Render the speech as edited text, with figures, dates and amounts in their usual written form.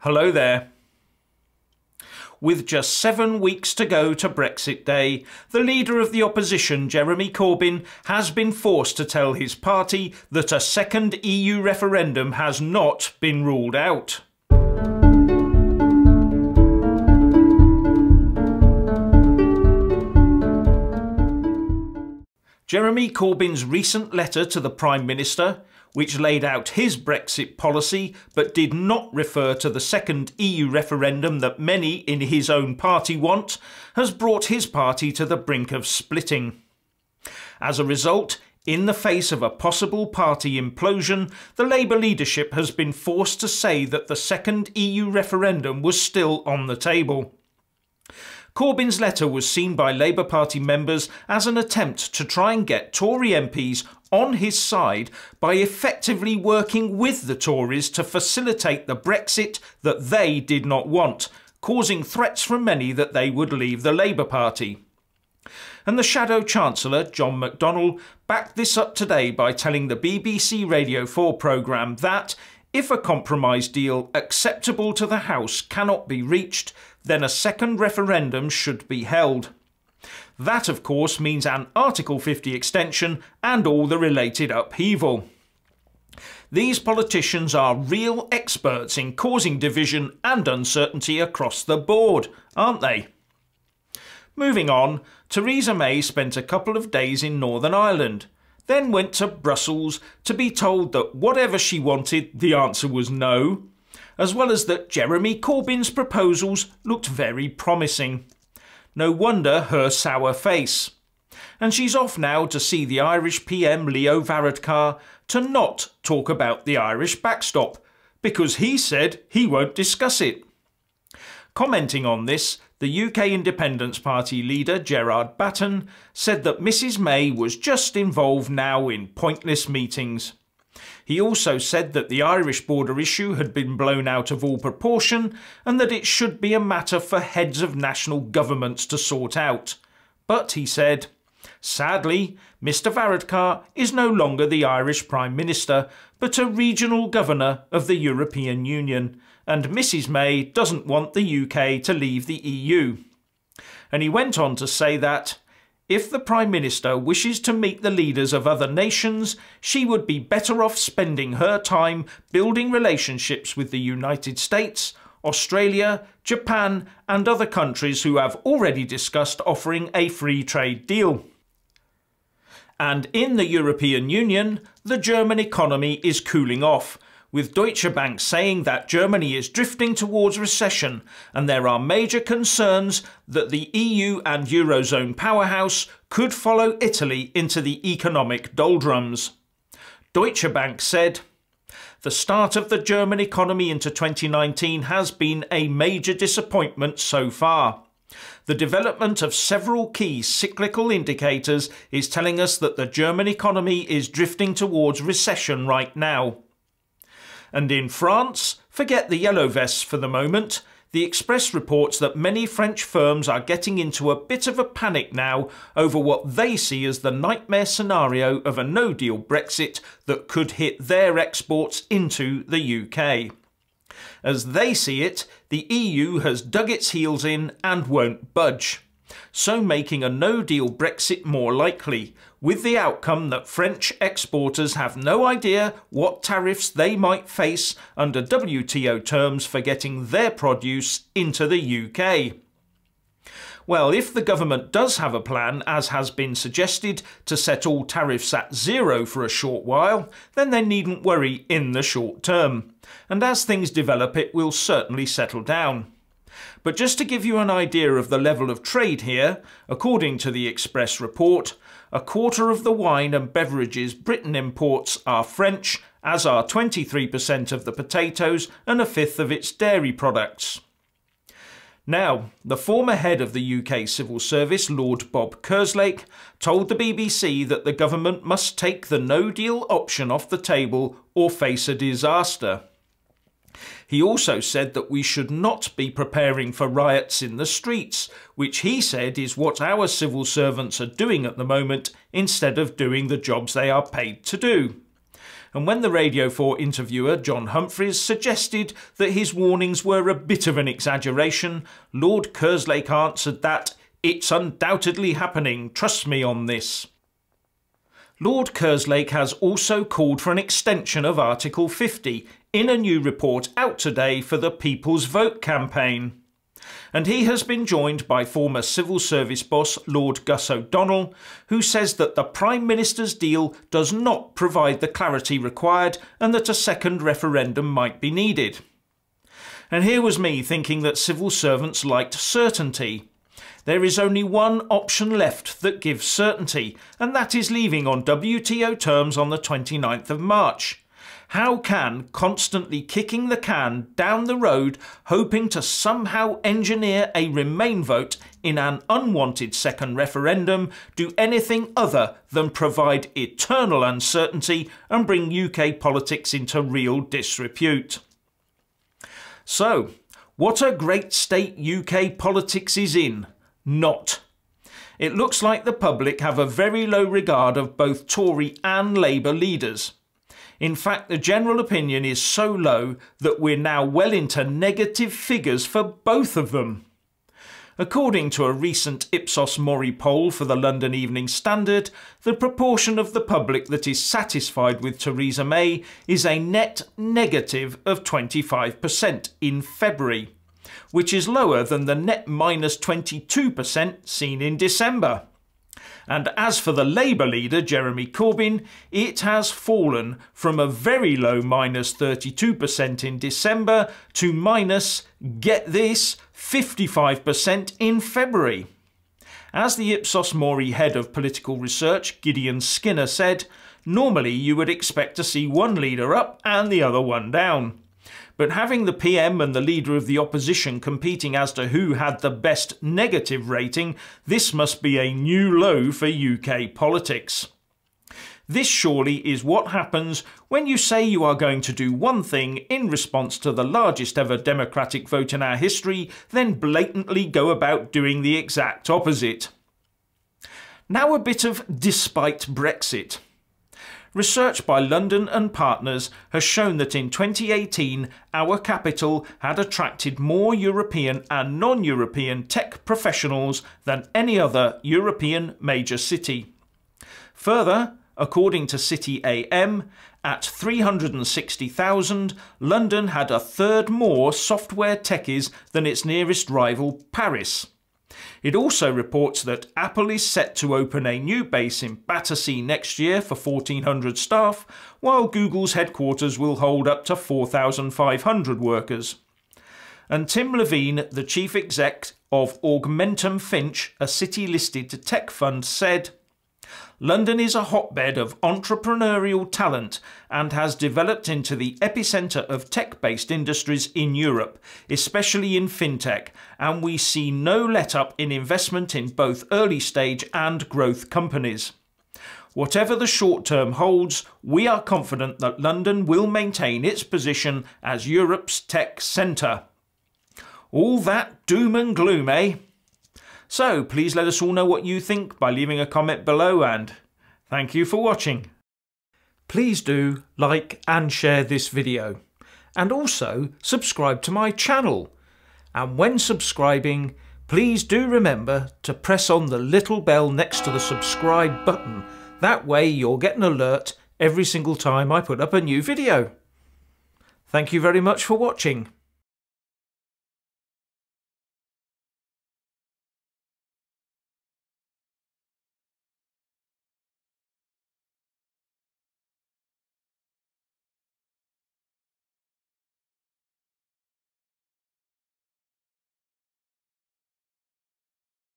Hello there. With just 7 weeks to go to Brexit Day, the leader of the opposition, Jeremy Corbyn, has been forced to tell his party that a second EU referendum has not been ruled out. Jeremy Corbyn's recent letter to the Prime Minister, which laid out his Brexit policy but did not refer to the second EU referendum that many in his own party want, has brought his party to the brink of splitting. As a result, in the face of a possible party implosion, the Labour leadership has been forced to say that the second EU referendum was still on the table. Corbyn's letter was seen by Labour Party members as an attempt to try and get Tory MPs on his side by effectively working with the Tories to facilitate the Brexit that they did not want, causing threats from many that they would leave the Labour Party. And the Shadow Chancellor, John McDonnell, backed this up today by telling the BBC Radio 4 programme that if a compromise deal acceptable to the House cannot be reached, then a second referendum should be held. That, of course, means an Article 50 extension and all the related upheaval. These politicians are real experts in causing division and uncertainty across the board, aren't they? Moving on, Theresa May spent a couple of days in Northern Ireland, then went to Brussels to be told that whatever she wanted, the answer was no, as well as that Jeremy Corbyn's proposals looked very promising. No wonder her sour face. And she's off now to see the Irish PM Leo Varadkar to not talk about the Irish backstop, because he said he won't discuss it. Commenting on this, the UK Independence Party leader Gerard Batten said that Mrs May was just involved now in pointless meetings. He also said that the Irish border issue had been blown out of all proportion and that it should be a matter for heads of national governments to sort out. But, he said, sadly, Mr Varadkar is no longer the Irish Prime Minister, but a regional governor of the European Union, and Mrs May doesn't want the UK to leave the EU. And he went on to say that if the Prime Minister wishes to meet the leaders of other nations, she would be better off spending her time building relationships with the United States, Australia, Japan and other countries who have already discussed offering a free trade deal. And in the European Union, the German economy is cooling off, with Deutsche Bank saying that Germany is drifting towards recession and there are major concerns that the EU and Eurozone powerhouse could follow Italy into the economic doldrums. Deutsche Bank said, "The start of the German economy into 2019 has been a major disappointment so far. The development of several key cyclical indicators is telling us that the German economy is drifting towards recession right now." And in France, forget the yellow vests for the moment, the Express reports that many French firms are getting into a bit of a panic now over what they see as the nightmare scenario of a no-deal Brexit that could hit their exports into the UK. As they see it, the EU has dug its heels in and won't budge, so making a no-deal Brexit more likely, with the outcome that French exporters have no idea what tariffs they might face under WTO terms for getting their produce into the UK. Well, if the government does have a plan, as has been suggested, to set all tariffs at zero for a short while, then they needn't worry in the short term. And as things develop, it will certainly settle down. But just to give you an idea of the level of trade here, according to the Express report, a quarter of the wine and beverages Britain imports are French, as are 23% of the potatoes and a fifth of its dairy products. Now, the former head of the UK Civil Service, Lord Bob Kerslake, told the BBC that the government must take the no-deal option off the table or face a disaster. He also said that we should not be preparing for riots in the streets, which he said is what our civil servants are doing at the moment instead of doing the jobs they are paid to do. And when the Radio 4 interviewer John Humphreys suggested that his warnings were a bit of an exaggeration, Lord Kerslake answered that "It's undoubtedly happening, trust me on this." Lord Kerslake has also called for an extension of Article 50 in a new report out today for the People's Vote campaign. And he has been joined by former civil service boss Lord Gus O'Donnell, who says that the Prime Minister's deal does not provide the clarity required and that a second referendum might be needed. And here was me thinking that civil servants liked certainty. There is only one option left that gives certainty, and that is leaving on WTO terms on the 29th of March. How can constantly kicking the can down the road, hoping to somehow engineer a Remain vote in an unwanted second referendum, do anything other than provide eternal uncertainty and bring UK politics into real disrepute? So, what a great state UK politics is in. Not. It looks like the public have a very low regard of both Tory and Labour leaders. In fact, the general opinion is so low that we're now well into negative figures for both of them. According to a recent Ipsos Mori poll for the London Evening Standard, the proportion of the public that is satisfied with Theresa May is a net negative of 25% in February, which is lower than the net minus 22% seen in December. And as for the Labour leader, Jeremy Corbyn, it has fallen from a very low minus 32% in December to minus, get this, 55% in February. As the Ipsos Mori head of political research, Gideon Skinner, said, normally you would expect to see one leader up and the other one down. But having the PM and the leader of the opposition competing as to who had the best negative rating, this must be a new low for UK politics. This surely is what happens when you say you are going to do one thing in response to the largest ever democratic vote in our history, then blatantly go about doing the exact opposite. Now a bit of despite Brexit. Research by London and Partners has shown that in 2018 our capital had attracted more European and non-European tech professionals than any other European major city. Further, according to City AM, at 360,000, London had a third more software techies than its nearest rival, Paris. It also reports that Apple is set to open a new base in Battersea next year for 1,400 staff, while Google's headquarters will hold up to 4,500 workers. And Tim Levine, the chief exec of Augmentum Finch, a city-listed tech fund, said, London is a hotbed of entrepreneurial talent and has developed into the epicentre of tech-based industries in Europe, especially in fintech, and we see no let-up in investment in both early-stage and growth companies. Whatever the short term holds, we are confident that London will maintain its position as Europe's tech centre. All that doom and gloom, eh? So please let us all know what you think by leaving a comment below, and thank you for watching. Please do like and share this video, and also subscribe to my channel. And when subscribing, please do remember to press on the little bell next to the subscribe button. That way you'll get an alert every single time I put up a new video. Thank you very much for watching.